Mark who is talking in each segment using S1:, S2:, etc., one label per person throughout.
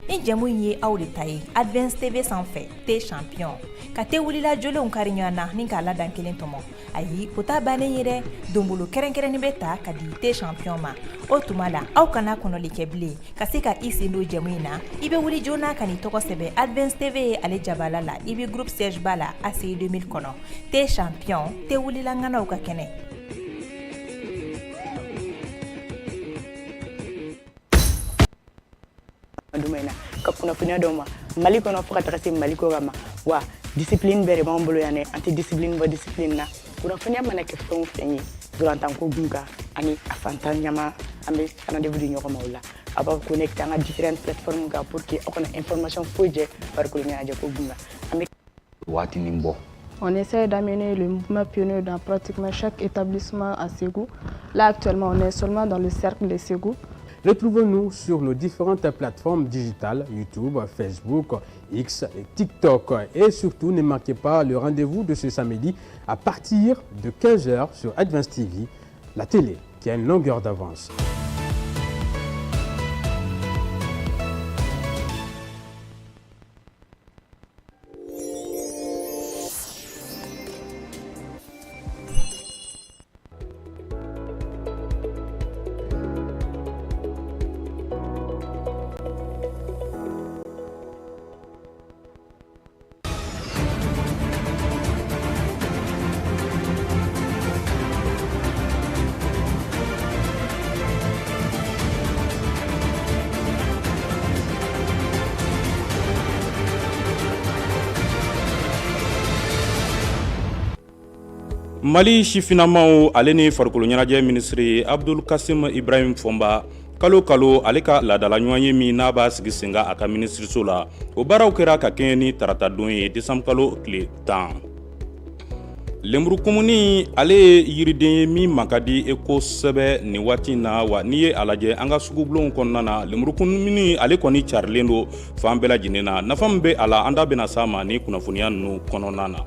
S1: Ni jamu ye aw de ta ye Advance TV sanfɛ T champion ka te wulila jolenw kari ɲɔgɔn na ni k'a ladan kelen tɔmɔ ayi o ta bannen ye dɛ donbolo kɛrɛnkɛrɛnnin bɛ ta ka di T champion ma o tuma la aw kana kɔnɔli kɛ bilen ka se ka i sen don jamu in na i bɛ wuli joona ka n'i tɔgɔ sɛbɛn Advance TV ye ale jabala la i bɛ groupe siège ba la ACI 2000 kɔnɔ T champion te wulila ŋanaw ka kɛnɛ.
S2: Domaine ka kunnafoniya dɔw ma Mali kɔnɔ fo ka taga se Mali ko ma wa discipline bɛɛ de b'an bolo yan anti discipline bɔ discipline na kunnafoniya mana kɛ fɛn o fɛn ye durantan ko bunka ani a fantan ɲama an bɛ rendez-vous di ɲɔgɔn ma o la a b'a connecter an ka différentes plateformes kan pour que aw kana information foyi jɛ farikolo ɲɛnajɛ ko bunka an bɛ
S3: waati nin bɔ.
S4: On essaie d'amener le mouvement pionnier dans pratiquement chaque établissement à Ségou. Là actuellement on est seulement dans le cercle de Ségou.
S5: Retrouvez-nous sur nos différentes plateformes digitales, YouTube, Facebook, X, TikTok. Et surtout, ne manquez pas le rendez-vous de ce samedi à partir de 15h sur Advance TV, la télé qui a une longueur d'avance.
S6: Mali sifinamaw ale ni farikolo ɲɛnajɛ ministre Abdul Kasim Ibrahim Fomba kalo ale ka ladala ɲɔgɔn ye min n'a b'a sigi sen kan a ka ministriso la o baaraw kɛra ka kɛɲɛ ni tarata don ye décembre kalo tile 10. Lemuru kumuni ale ye yiriden ye min man ka di kosɛbɛ nin waati na wa n'i ye a lajɛ an ka sugubulonw kɔnɔna na lemuru kumuni ale kɔni carilen don fan bɛɛ lajɛlen na nafa min bɛ a la an da bɛna s'a ma ni kunnafoniya ninnu kɔnɔna na.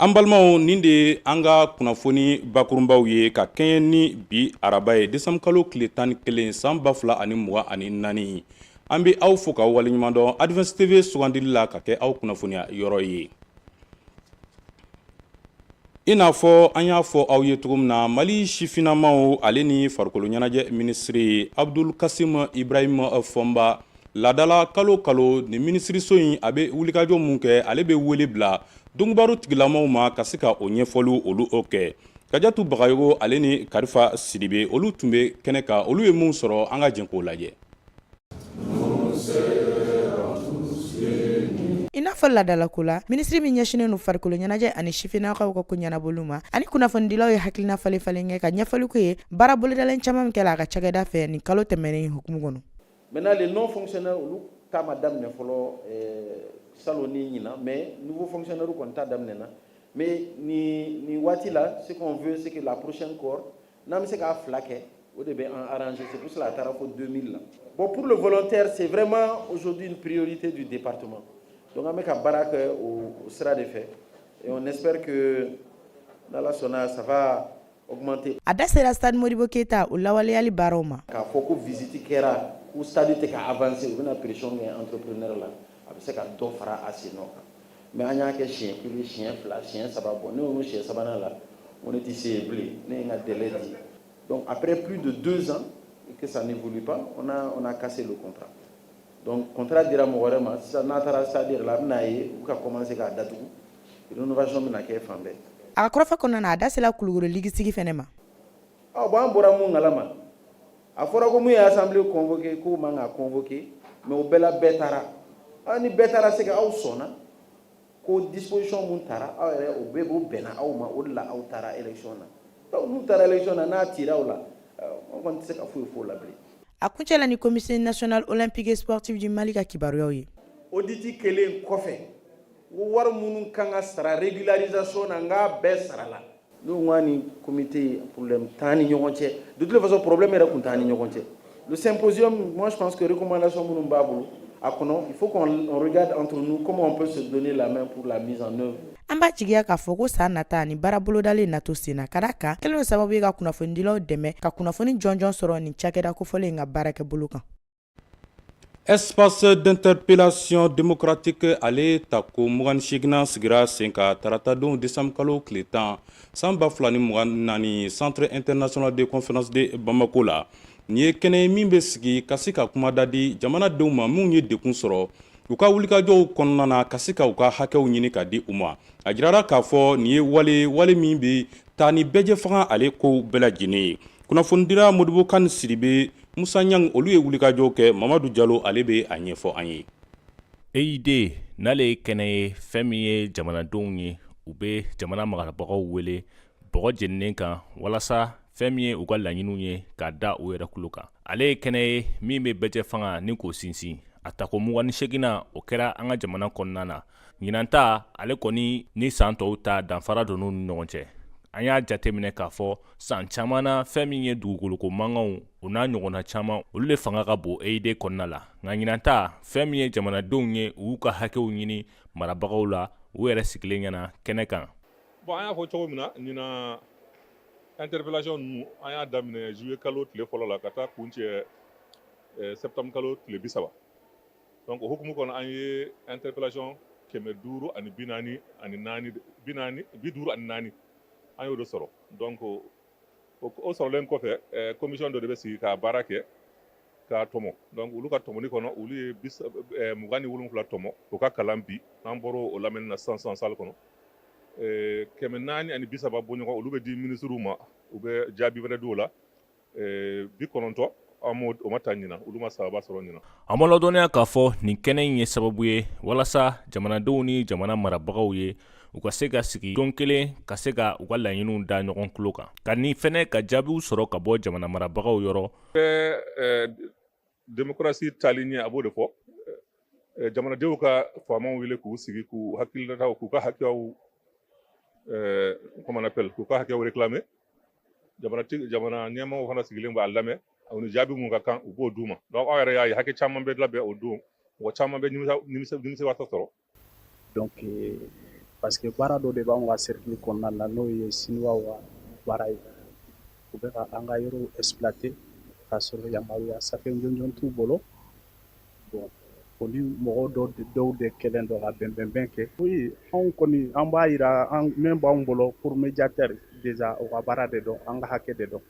S6: An balimaw nin de an ka kunnafoni bakurunbaw ye ka kɛɲɛ ni bi araba ye décembre kalo tile 11 san 2024 an bɛ aw fo k'aw waleɲuman dɔn Advance TV sugandili la ka kɛ aw kunnafoniya yɔrɔ ye. I n'a fɔ an y'a fɔ aw ye cogo min na Mali sifinamaw ale ni farikolo ɲɛnajɛ ministre Abdul Kasim Ibrahim Fomba ladala kalo ni ministriso in a bɛ wulikajɔ mun kɛ ale bɛ wele bila dongbaro tigilamaw ma ka se ka o ɲɛfɔli olu o kɛ Kajatu Bagayogo ale ni Karifa Sidibe olu tun bɛ kɛnɛ kan olu ye mun sɔrɔ an ka jɛn k'o lajɛ.
S7: I n'a fɔ ladalako la ministre min ɲɛsinen no farikolo ɲɛnajɛ ani sifinnakaw ka ko ɲɛnabolo ma ani kunnafonidilaw ye hakilina falen kɛ ka ɲɛfɔli k'u ye baara bolodalen caman min kɛla a ka cakɛda fɛ nin kalo tɛmɛnen hukumu kɔnɔ.
S8: Maintenant les non fonctionnaires olu ta madame ne fɔlɔ saloni ɲina mais nouveau fonctionnaire kɔni ta daminɛ na mais ni waati la ce qu'on veut c'est que la prochaine corps n'an bɛ se k'a fila kɛ o de bɛ an arranger c'est pour cela a taara fo 2000 la. Bon pour le volontaire c'est vraiment aujourd'hui une priorité du département. Donc on met ka baara kɛ o sira de fɛ et on espère que n'Ala sɔnna ça va augmenter.
S7: A da sera stade Modibo Keita o lawaleyali baaraw ma.
S8: K'a fɔ ko visite kɛra ou stade tɛ ka avancer u bɛna pression kɛ entrepreneur la a bɛ se ka dɔ fara a sen nɔ kan mais an y'a kɛ siɲɛ 1 siɲɛ 2 siɲɛ 3 bɔ ne y'o siɲɛ 3nan la on ne tɛ se yen bilen ne ye n ka délai di donc après plus de 2 ans et que ça n'évolue pas on a cassé le contrat donc contrat dira mɔgɔ wɛrɛ ma sisan n'a taara stade yɛrɛ la a bɛna ye u ka commencer k'a datugu rénovation bɛna kɛ fan bɛɛ.
S7: A ka kɔrɔfɔ kɔnɔna na a da sera Kulukoro ligisigi fɛnɛ ma.
S8: Bon an bɔra mun kalama a fɔra ko mun ye assemblée convoqué k'u man ka convoqué mais o bɛɛ la bɛɛ taara ni bɛɛ taara se ka aw sɔnna ko disposition mun taara aw yɛrɛ o bɛɛ b'o bɛnna aw ma o de la aw taara élection na donc n'u taara élection na n'a cira aw la on kɔni tɛ se ka foyi f'o la bilen.
S7: A kuncɛla ni commission nationale olympique et sportive du Mali ka kibaruyaw ye.
S8: Audit kelen kɔfɛ wari minnu kan ka sara régularisation na n k'a bɛɛ sara la. N'o ŋa ni comité problème t'an ni ɲɔgɔn cɛ de toute façon problème yɛrɛ kun t'an ni ɲɔgɔn cɛ. Le symposium moi je pense que recommandation minnu b'a bolo a kɔnɔ il faut qu'on regarde entre nous comment on peut se donner la main pour la mise en œuvre.
S7: an b'a jigiya k'a fɔ ko san nata ni baara bolodalen nato senna ka da kan kelen sababu ye ka kunnafonidilaw dɛmɛ ka kunnafoni jɔnjɔn sɔrɔ nin cakɛda kofɔlen ka baarakɛ bolo kan.
S6: Espace d'interpellation démocratique ale ta ko 28 sigira sen ka taratadon décembre kalo tile 10 san 2024 centre international de conférence de Bamako la ni ye kɛnɛ min bɛ sigi ka se ka kuma dadi jamanadenw ma minnu ye dekun sɔrɔ u ka wulikajɔw kɔnɔna na ka se ka u ka hakɛw ɲini ka di u ma a jirara k'a fɔ ni ye wale min bɛ taa ni bɛɛjɛ fanga ale ko bɛɛ lajɛlen ye kunnafonidira Modibo Kani Sidibe Musa Nyang olu ye wulikajɔw kɛ Mamadu Jalo ale bɛ a ɲɛfɔ an ye.
S3: EID n'ale ye kɛnɛ ye fɛn min ye jamanadenw ye u bɛ jamana marabagaw wele bɔgɔ jeninen kan walasa fɛn min ye u ka laɲiniw ye k'a da u yɛrɛ kulo kan. Ale ye kɛnɛ ye min bɛ bɛɛjɛ fanga ni k'o sinsin a tako 28 o kɛra an ka jamana kɔnɔna na ɲinan ta ale kɔni ni san tɔw ta danfara donn'u ni ɲɔgɔn cɛ. An y'a jateminɛ k'a fɔ san caman na fɛn min ye dugukoloko mankanw o n'a ɲɔgɔnna caman olu de fanga ka bon EID kɔnɔna la nka ɲinan ta fɛn min ye jamanadenw ye u y'u ka hakɛw ɲini marabagaw la u yɛrɛ sigilen ɲɛna kɛnɛ kan.
S9: Bon an y'a fɔ cogo min na ɲinan interpellation ninnu an y'a daminɛ juillet kalo tile fɔlɔ la ka taa kun cɛ septembre kalo tile 30 donc o hukumu kɔnɔ an ye interpellation 544 an y'o de sɔrɔ donc o sɔrɔlen kɔfɛ commission dɔ de bɛ sigi ka baara kɛ k'a tɔmɔ donc olu ka tɔmɔni kɔnɔ olu ye 27 tɔmɔ o ka kalan bi an bɔra o lamɛnni na sisan salle kɔnɔ 430 bɔ ɲɔgɔn olu bɛ di ministres ma u bɛ jaabi wɛrɛ di o la 90 o ma taa ɲina olu ma sababa sɔrɔ ɲina.
S3: An ma ladɔnniya k'a fɔ nin kɛnɛ in ye sababu ye walasa jamanadenw ni jamana marabagaw ye u ka se ka sigi don kelen ka se ka u ka laɲiniw da ɲɔgɔn kulo kan ka ni fɛnɛ ka jaabiw sɔrɔ ka bɔ jamana marabagaw yɔrɔ.
S9: Démocratie taali ɲɛ a b'o de fɔ jamanadenw ka faamaw wele k'u sigi k'u hakilinataw k'u ka hakɛw comment on appelle k'u ka hakɛw réclamer jamana ɲɛmaaw fana sigilen b'a lamɛn u ni jaabi mun ka kan u b'o d'u ma donc aw yɛrɛ y'a ye hakɛ caman bɛ labɛn o don mɔgɔ caman bɛ nimisiwasa sɔrɔ.
S10: Donc parce que baara dɔ de b'anw ka cercle kɔnɔna na n'o ye siniwaw ka baara ye u bɛ ka an ka yɔrɔw exploiter k'a sɔrɔ yamaruya safɛ jɔnjɔn t'u bolo bon o ni mɔgɔ dɔw de kɛlen dɔ ka bɛnbɛnbɛn kɛ oui anw kɔni an b'a yira an min b'anw bolo pour médiateur déjà o ka baara de dɔn an ka hakɛ de dɔn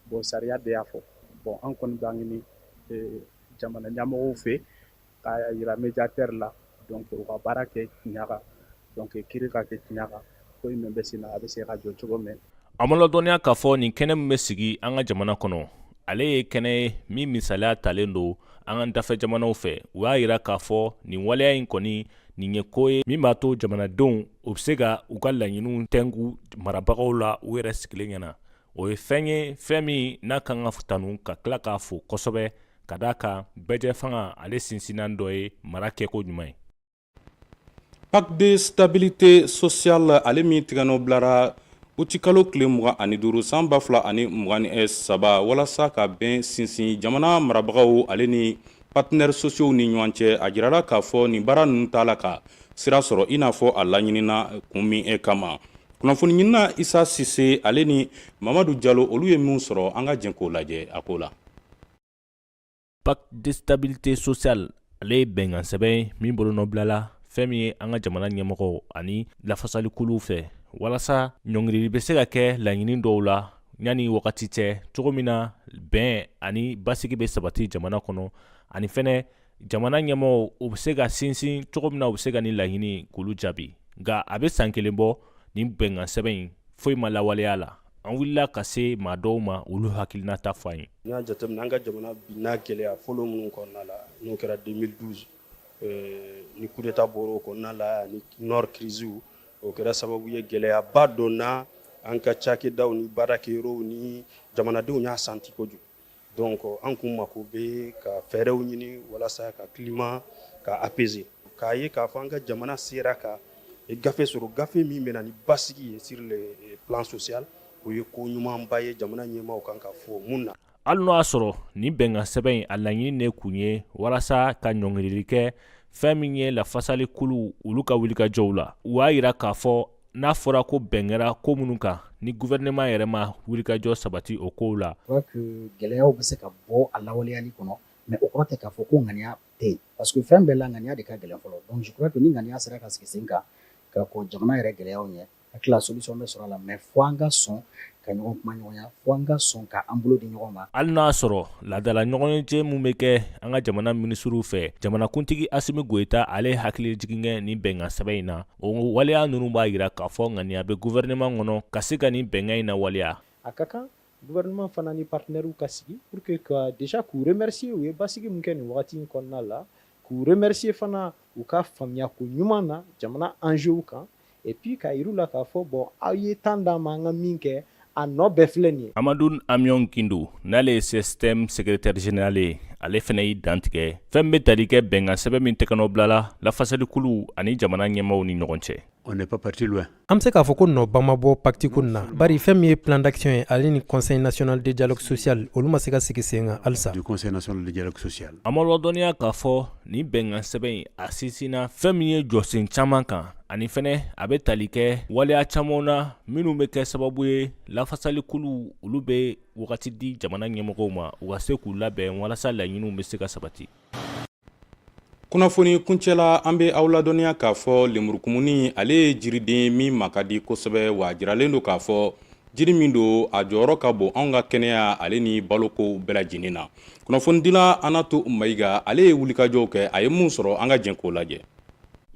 S10: bon sariya de y'a fɔ bon an kɔni b'a ɲini jamana ɲɛmɔgɔw fɛ k'a yira médiateur la donc u ka baara kɛ ɲaga donc kiri ka kɛ tiɲaga ko in bɛ sen na a bɛ se ka jɔ cogo min.
S3: A ma ladɔnniya k'a fɔ nin kɛnɛ min bɛ sigi an ka jamana kɔnɔ ale ye kɛnɛ ye min misaliya talen don an ka dafɛ jamanaw fɛ u y'a yira k'a fɔ nin waleya in kɔni nin ye ko ye min b'a to jamanadenw u bɛ se ka u ka laɲiniw tɛnku marabagaw la u yɛrɛ sigilen ɲɛna o ye fɛn min n'a kan ka tanu ka tila k'a fo kosɛbɛ ka d'a kan bɛɛjɛ fanga ale sinsinnan dɔ ye mara kɛko ɲuman ye.
S6: Pacte de stabilité sociale ale min tigɛnɔ bilara uti kalo tile 25 san 2023 walasa ka bɛn sinsin jamana marabagaw ale ni partenaires sociaux ni ɲɔgɔn cɛ a jirala k'a fɔ nin baara ninnu taala ka sira sɔrɔ i n'a fɔ a laɲinina kun min kama kunnafoni ɲinina Isa Sise ale ni Mamadu Jalo olu ye min sɔrɔ an ka jɛn k'o lajɛ a ko la.
S3: Pacte de stabilité sociale ale ye bɛnkan sɛbɛn min bolonɔ bilala fɛn min ye an ka jamana ɲɛmɔgɔw ani lafasalikuluw fɛ walasa ɲɔngirili bɛ se ka kɛ laɲini dɔw la yanni wagati cɛ cogo min na bɛn ani basigi bɛ sabati jamana kɔnɔ ani fɛnɛ jamana ɲɛmɔgɔw u bɛ se ka sinsin cogo min na u bɛ se ka ni laɲini k'olu jaabi nka a bɛ san kelen bɔ nin bɛnkan sɛbɛn in foyi ma lawaleya la an wulila ka se maa dɔw ma olu hakilinata fɔ an ye.
S10: N y'a jateminɛ an ka jamana bi n'a gɛlɛya fɔlɔ minnu kɔnɔna la n'o kɛra 2012 ni coup d'état bɔra o kɔnɔna la ni nord crise o kɛra sababu ye gɛlɛyaba donna an ka cakɛdaw ni baarakɛyɔrɔw ni jamanadenw y'a santi kojugu donc an kun mako bɛ ka fɛɛrɛw ɲini walasa ka climat ka apaiser k'a ye k'a fɔ an ka jamana sera ka gafe sɔrɔ gafe min bɛna ni basigi ye sur le plan social o ye ko ɲumanba ye jamana ɲɛmaaw kan ka fɔ mun na.
S3: Hali n'o y'a sɔrɔ nin bɛnkan sɛbɛn in a laɲini ne kun ye walasa ka ɲɔngirili kɛ fɛn min ye lafasali kulu olu ka wulikajɔw la u y'a yira k'a fɔ n'a fɔra ko bɛnkɛra ko minnu kan ni gouvernement yɛrɛ ma wulikajɔ sabati o kow la.
S11: Gɛlɛyaw bɛ se ka bɔ a lawaleyali kɔnɔ mais o kɔrɔ tɛ k'a fɔ ko ŋaniya tɛ yen parce que fɛn bɛɛ la ŋaniya de ka gɛlɛn fɔlɔ donc je crois que ni ŋaniya sera ka sigi sen kan ka kɔ jamana yɛrɛ gɛlɛyaw ɲɛ a tila solution bɛ sɔrɔ a la mais fo an ka sɔn ka ɲɔgɔn kuma ɲɔgɔnya fo an ka sɔn ka an bolo di ɲɔgɔn ma.
S3: Hali n'a sɔrɔ laadala ɲɔgɔnye mun bɛ kɛ an ka jamana minisiriw fɛ jamanakuntigi Asimi Goyita ale hakili jigin kɛ nin bɛnkan sɛbɛn in na o waleya ninnu b'a yira k'a fɔ ŋaniya bɛ gouvernement kɔnɔ ka se ka nin bɛnkan in na waleya.
S12: A ka kan gouvernement fana ni partenaires ka sigi pour que ka déjà k'u remercier u ye basigi mun kɛ nin wagati in kɔnɔna la k'u remercier fana u ka faamuya ko ɲuman na jamana enjeux kan et puis ka yiru la k'a fɔ bon aw ye temps d'an ma an ka min kɛ a nɔ bɛɛ filɛ nin ye. Amadou
S3: Amion Kindu n'ale ye système secrétaire général ye ale fana y'i dantigɛ fɛn bɛ tali kɛ bɛnkan sɛbɛn min tɛgɛnɔ bilala lafasali kulu ani jamana ɲɛmaaw ni ɲɔgɔn cɛ.
S13: On n'est pas parti loin.
S14: An bɛ se k'a fɔ ko nɔba ma bɔ pacte ko nin na bari fɛn min ye plan d'action ye ale ni conseil national de dialogue social olu ma se ka sigi sen kan halisa.
S13: Du conseil national de dialogue social.
S3: A ma lɔdɔnniya k'a fɔ nin bɛnkan sɛbɛn in a sinsinna fɛn min ye jɔsen caman kan ani fɛnɛ a bɛ tali kɛ waleya camanw na minnu bɛ kɛ sababu ye lafasali kulu olu bɛ wagati di jamana ɲɛmɔgɔw ma u ka se k'u labɛn walasa laɲiniw bɛ se ka sabati.
S6: Kunnafoni kuncɛla an bɛ aw ladɔnniya k'a fɔ lemurukumuni ale ye jiriden min ma ka di kosɛbɛ wa jiralen don k'a fɔ jiri min don a jɔyɔrɔ ka bon anw ka kɛnɛya ale ni baloko bɛɛ lajɛlen na. Kunnafonidila Anatu Mayiga ale ye wulikajɔw kɛ a ye mun sɔrɔ an ka jɛn k'o lajɛ.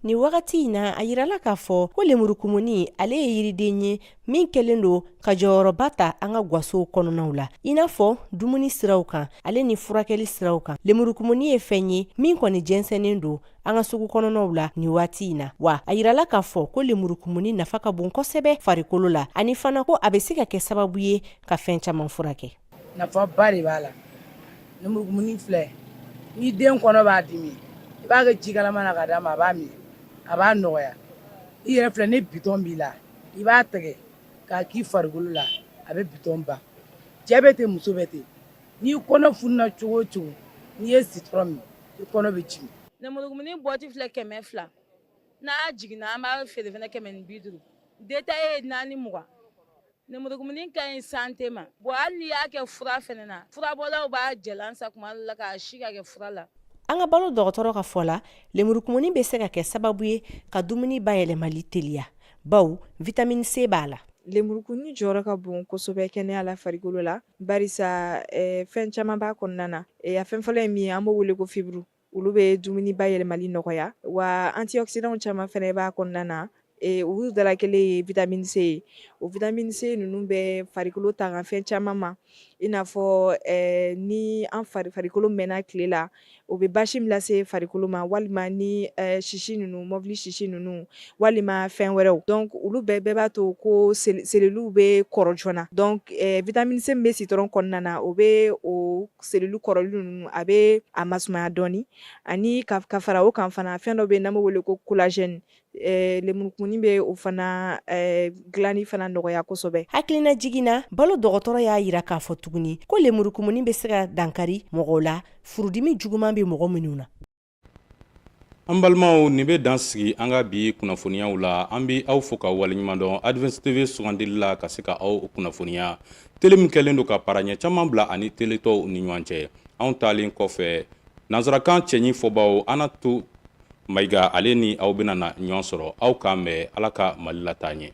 S15: Ni wagati in na a yirala k'a fɔ ko lemurukumuni ale ye yiriden ye min kɛlen don ka jɔyɔrɔba ta an ka gwasow kɔnɔnaw la i n'a fɔ dumuni siraw kan ale ni furakɛli siraw kan lemurukumuni ye fɛn ye min kɔni jɛnsɛnnen don an ka sugu kɔnɔnaw la ni waati in na wa a yirala k'a fɔ ko lemurukumuni nafa ka bon kosɛbɛ farikolo la ani fana ko a bɛ se ka kɛ sababu ye ka fɛn caman furakɛ.
S16: Nafa ba de b'a la lemurukumuni filɛ ni den kɔnɔ b'a dimi i b'a kɛ jikalama na ka d'a ma a b'a min a b'a nɔgɔya i yɛrɛ filɛ ni bitɔn b'i la i b'a tigɛ k'a k'i farikolo la a bɛ bitɔn ban cɛ bɛ ten muso bɛ ten n'i kɔnɔ fununa cogo o cogo n'i ye citron min i kɔnɔ bɛ jigin.
S17: Lemurukumuni bɔti filɛ 200 n'a jiginna an b'a feere fana 150 détaillé 420 lemurukumuni ka ɲi santé ma bon hali n'i y'a kɛ fura fana na furabɔlaw b'a jɛlan sa kuma dɔ la k'a si ka kɛ fura la.
S15: An ka balo dɔgɔtɔrɔ ka fɔ la lemurukumuni bɛ se ka kɛ sababu ye ka dumuni bayɛlɛmali teliya bawo vitamine C b'a la.
S18: Lemurukumuni jɔyɔrɔ ka bon kosɛbɛ kɛnɛya la farikolo la barisa fɛn caman b'a kɔnɔna na a fɛn fɔlɔ ye min ye an b'o wele ko fibre olu bɛ dumuni bayɛlɛmali nɔgɔya wa antioxydants caman fɛnɛ b'a kɔnɔna na olu dala kelen ye vitamine C ye o vitamine C ninnu bɛ farikolo ta ka fɛn caman ma i n'a fɔ ni an farikolo mɛnna tile la o bɛ basi min lase farikolo ma walima ni sisi ninnu mɔbili sisi ninnu walima fɛn wɛrɛw donc olu bɛɛ b'a to ko seluluw bɛ kɔrɔ joona donc vitamine C min bɛ citron kɔnɔna na o bɛ o selulu kɔrɔli ninnu a bɛ a masumaya dɔɔni ani ka fara o kan fana fɛn dɔ bɛ yen n'an bɛ wele ko collagène lemurukumuni bɛ o fana dilanni fana nɔgɔya kosɛbɛ.
S15: Hakilina jiginna balo dɔgɔtɔrɔ y'a yira k'a fɔ tuguni ko lemurukumuni bɛ se ka dankari mɔgɔw la furudimi juguman bɛ mɔgɔ minnu na.
S6: An balimaw nin bɛ dan sigi an ka bi kunnafoniyaw la an bɛ aw fo ka waleɲuman dɔn Advance TV sugandili la ka se ka aw kunnafoniya tele min kɛlen don ka paraɲɛ caman bila ani teletɔw ni ɲɔgɔn cɛ anw taalen kɔfɛ nanzarakan cɛɲi fɔbaw Anatu Mayiga ale ni aw bɛna na ɲɔgɔn sɔrɔ aw k'an bɛn Ala ka Mali la taa ɲɛ.